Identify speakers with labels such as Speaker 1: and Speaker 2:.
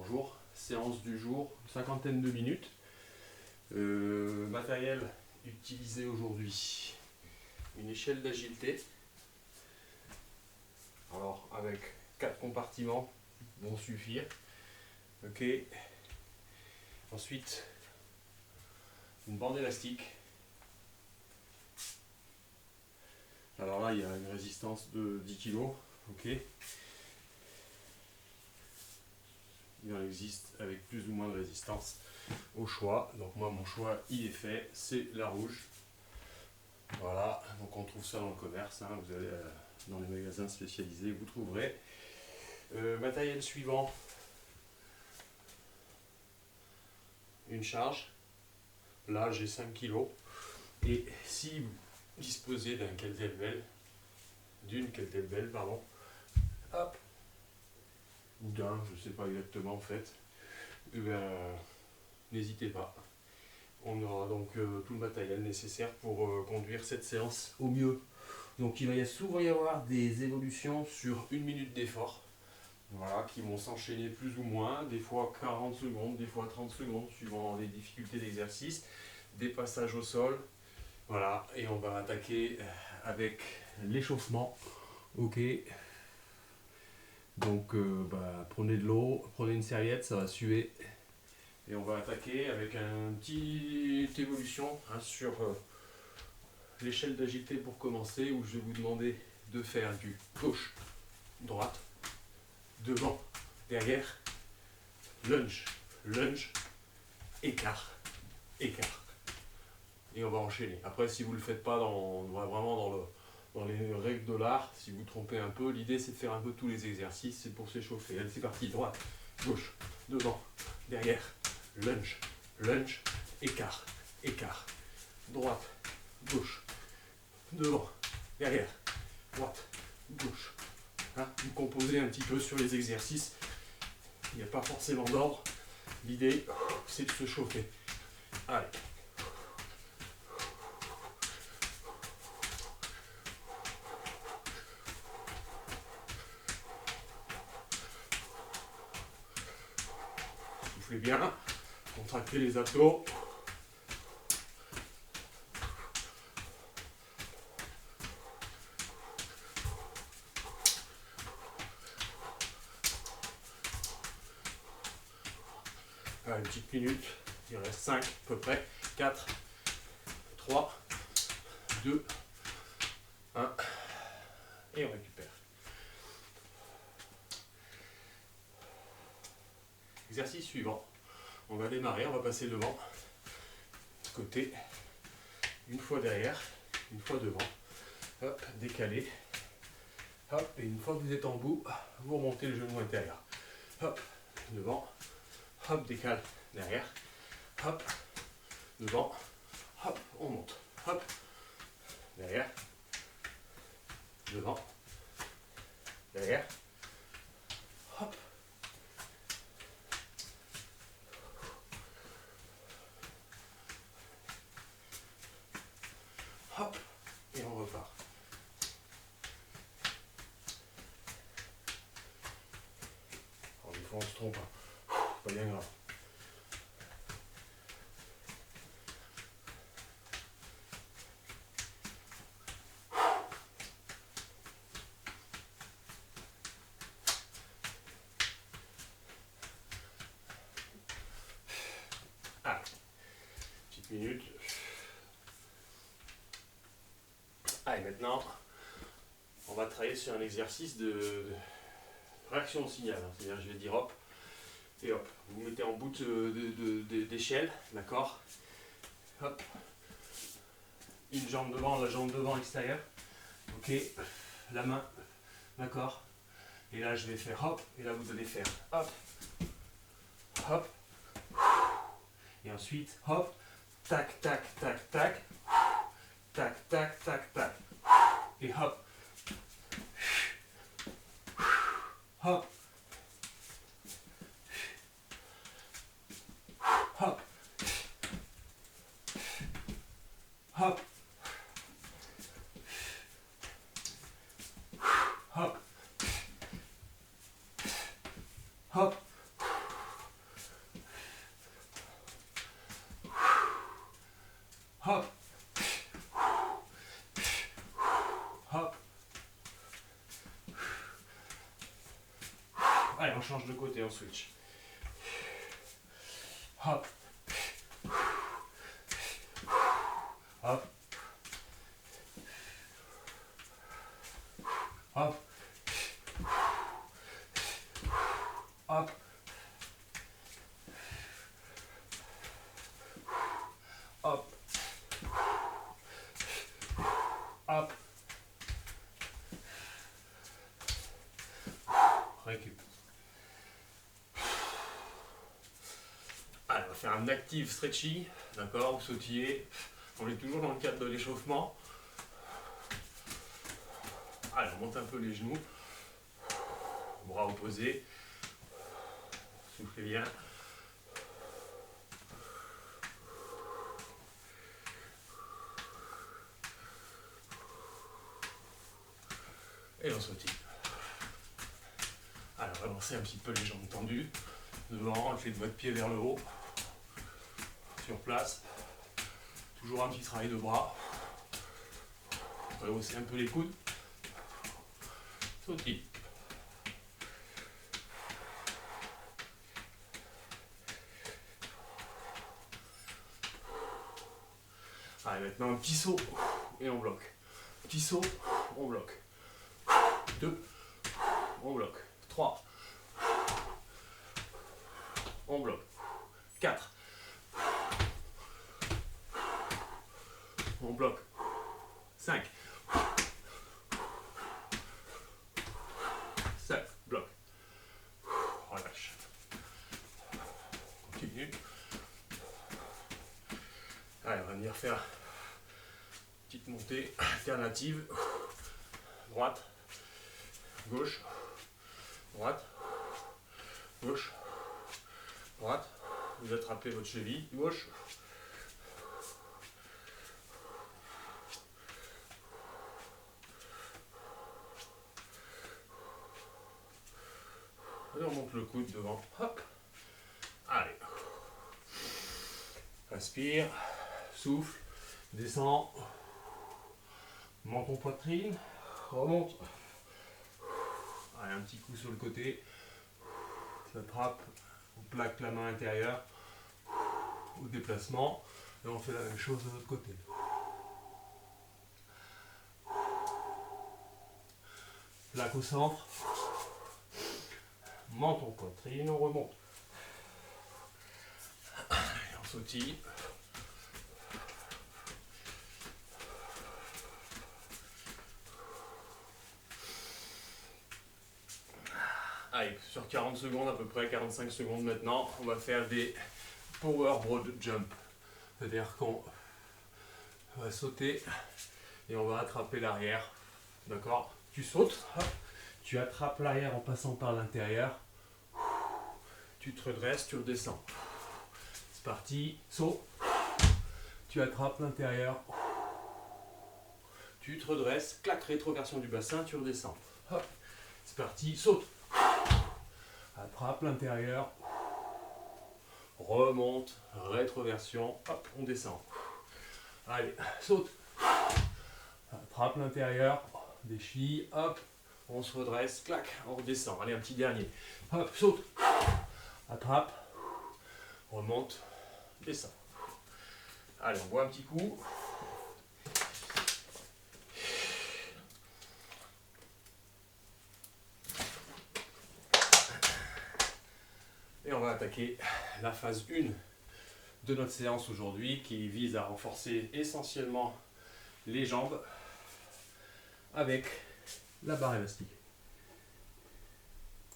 Speaker 1: Bonjour, séance du jour, une cinquantaine de minutes. Matériel utilisé aujourd'hui, une échelle d'agilité. Alors avec 4 compartiments vont suffire. Ok. Ensuite, une bande élastique. Alors là, il y a une résistance de 10 kg. Ok. Il en existe avec plus ou moins de résistance au choix. Donc moi, mon choix, il est fait, c'est la rouge. Voilà, donc on trouve ça dans le commerce, hein. Vous allez dans les magasins spécialisés, vous trouverez. Matériel suivant, une charge. Là, j'ai 5 kg. Et si vous disposez d'une kettlebell, pardon, hop, ou d'un, je ne sais pas exactement en fait, n'hésitez pas. On aura donc tout le matériel nécessaire pour conduire cette séance au mieux. Donc il va souvent y avoir des évolutions sur 1 minute d'effort, voilà, qui vont s'enchaîner plus ou moins, des fois 40 secondes, des fois 30 secondes, suivant les difficultés d'exercice, des passages au sol, voilà, et on va attaquer avec l'échauffement. Ok. Donc prenez de l'eau, prenez une serviette, ça va suer. Et on va attaquer avec une petite évolution sur l'échelle d'agilité pour commencer, où je vais vous demander de faire du gauche, droite, devant, derrière, lunge, lunge, écart, écart. Et on va enchaîner. Après, si vous ne le faites pas vraiment dans les règles de l'art, si vous trompez un peu, l'idée c'est de faire un peu tous les exercices, c'est pour s'échauffer. Allez, c'est parti, droite, gauche, devant, derrière, lunge, lunge, écart, écart, droite, gauche, devant, derrière, droite, gauche. Hein, vous composez un petit peu sur les exercices, il n'y a pas forcément d'ordre, l'idée c'est de se chauffer. Allez. Soufflez bien, contractez les abdos. Une petite minute, il reste 5 à peu près, 4, 3, 2, 1, et on récupère. Exercice suivant, on va démarrer, on va passer devant, côté, une fois derrière, une fois devant, hop, décalé, hop, et une fois que vous êtes en bout, vous remontez le genou intérieur, hop, devant, hop, décale, derrière, hop, devant, hop, on monte, hop, derrière, devant, derrière, hop, hop, et on repart. Alors des fois on se trompe, hein. Pas bien grave. Allez, petite minute. Allez, maintenant, on va travailler sur un exercice de réaction au signal. C'est-à-dire, je vais dire hop, et hop. Vous mettez en bout d'échelle, d'accord? Hop. Une jambe devant, la jambe devant extérieure. Ok. La main, d'accord? Et là, je vais faire hop, et là, vous allez faire hop, hop. Et ensuite, hop, tac, tac, tac, tac, tac, tac, tac, tac. Et hop, hop, hop, hop, hop, hop, Allez, on change de côté, on switch. Hop. Hop. Hop. Hop. Hop. Hop. Récup. Allez, on va faire un active stretchy, d'accord, vous sautillez. On est toujours dans le cadre de l'échauffement. Allez, on monte un peu les genoux. Bras opposés. Soufflez bien. Et on sautille. Alors, avancez un petit peu les jambes tendues. Devant, avec les doigts de pied vers le haut. Sur place. Toujours un petit travail de bras. Rehaussez un peu les coudes. Sautille. Allez, maintenant un petit saut et on bloque. Petit saut, on bloque. 2, on bloque. 3, on bloque. 4, on bloque. 5, 7, bloc. Relâche. Continue. Allez, on va venir faire une petite montée alternative. Droite, gauche, droite, gauche, droite. Vous attrapez votre cheville, gauche. Et on monte le coude devant. Hop. Allez. Inspire, souffle, descend. Menton poitrine, remonte. Allez, un petit coup sur le côté. S'attrape, on plaque la main intérieure au déplacement. Et on fait la même chose de l'autre côté. Plaque au centre. Menton poitrine, on remonte. Et on sautille. Allez, sur 40 secondes à peu près, 45 secondes maintenant, on va faire des power broad jump. C'est-à-dire qu'on va sauter et on va attraper l'arrière. D'accord? Tu sautes, hop, tu attrapes l'arrière en passant par l'intérieur. Tu te redresses, tu redescends. C'est parti, saut. Tu attrapes l'intérieur. Tu te redresses, clac, rétroversion du bassin, tu redescends. Hop, c'est parti, saute. Attrape l'intérieur. Remonte, rétroversion, hop, on descend. Allez, saute. Attrape l'intérieur, déchire, hop, on se redresse, clac, on redescend. Allez, un petit dernier. Hop, saute. Attrape, remonte, descend. Allez, on boit un petit coup. Et on va attaquer la phase 1 de notre séance aujourd'hui qui vise à renforcer essentiellement les jambes avec la barre élastique.